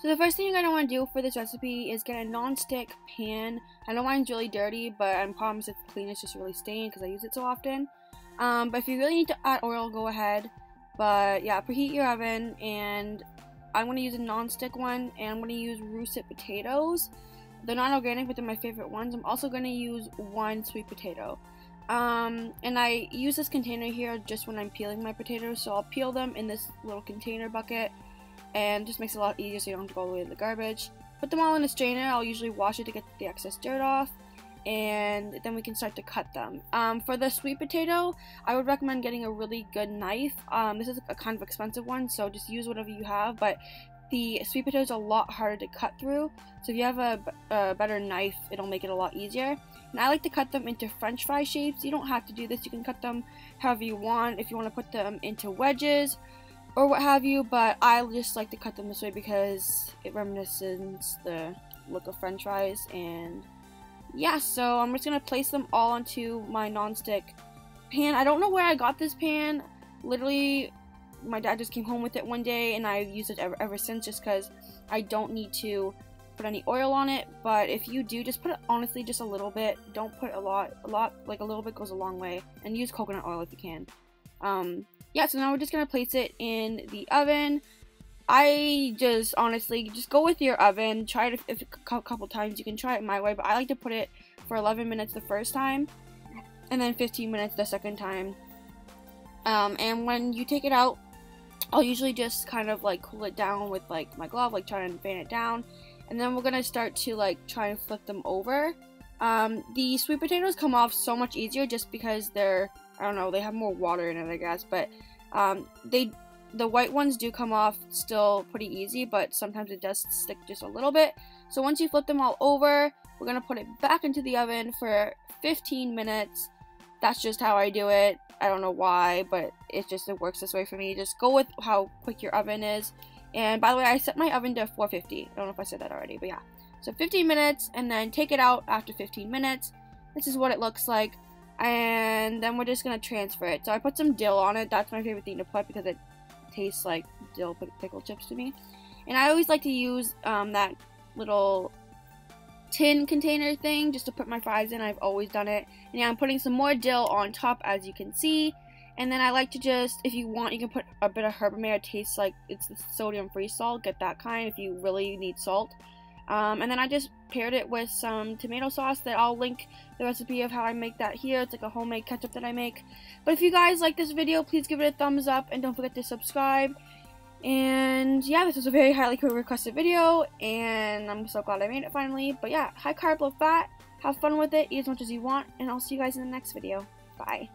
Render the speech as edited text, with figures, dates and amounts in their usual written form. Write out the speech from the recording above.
So the first thing you're going to want to do for this recipe is get a non-stick pan. I know mine's really dirty, but I promise it's clean, it's just really stained because I use it so often. But if you really need to add oil, go ahead. But yeah, preheat your oven, and I'm going to use a non-stick one, and I'm going to use russet potatoes. They're not organic, but they're my favorite ones. I'm also going to use one sweet potato. And I use this container here just when I'm peeling my potatoes, so I'll peel them in this little container bucket, and it just makes it a lot easier so you don't have to go all the way to the garbage. Put them all in a strainer. I'll usually wash it to get the excess dirt off, and then we can start to cut them. For the sweet potato, I would recommend getting a really good knife. This is a kind of expensive one, so just use whatever you have, but the sweet potato is a lot harder to cut through, so if you have a better knife, it'll make it a lot easier. And I like to cut them into french fry shapes. You don't have to do this, you can cut them however you want, if you want to put them into wedges or what have you, but I just like to cut them this way because it reminisces the look of french fries. And yeah, so I'm just going to place them all onto my non-stick pan. I don't know where I got this pan. Literally, my dad just came home with it one day, and I've used it ever since, just because I don't need to put any oil on it. But if you do, just put it, honestly, just a little bit. Don't put a lot, like a little bit goes a long way, and use coconut oil if you can. Yeah, so now we're just going to place it in the oven. I just, honestly, just go with your oven. Try it a couple times. You can try it my way, but I like to put it for 11 minutes the first time, and then 15 minutes the second time. And when you take it out, I'll usually just kind of like cool it down with like my glove, like try and fan it down. And then we're going to start to like try and flip them over. The sweet potatoes come off so much easier just because they're, I don't know, they have more water in it, I guess, but the white ones do come off still pretty easy, but sometimes it does stick just a little bit. So once you flip them all over, we're going to put it back into the oven for 15 minutes. That's just how I do it. I don't know why, but it works this way for me. Just go with how quick your oven is. And by the way, I set my oven to 450. I don't know if I said that already, but yeah. So 15 minutes, and then take it out after 15 minutes. This is what it looks like. And then we're just going to transfer it. So I put some dill on it. That's my favorite thing to put because it tastes like dill pickle chips to me. And I always like to use that little tin container thing just to put my fries in. I've always done it. And yeah, I'm putting some more dill on top, as you can see. And then I like to just, if you want, you can put a bit of Herbamare. It tastes like it's the sodium-free salt. Get that kind if you really need salt. And then I just paired it with some tomato sauce that I'll link the recipe of how I make that here. It's like a homemade ketchup that I make. But if you guys like this video, please give it a thumbs up and don't forget to subscribe. And yeah, this was a very highly requested video, and I'm so glad I made it finally. But yeah, high carb, low fat, have fun with it, eat as much as you want, and I'll see you guys in the next video. Bye.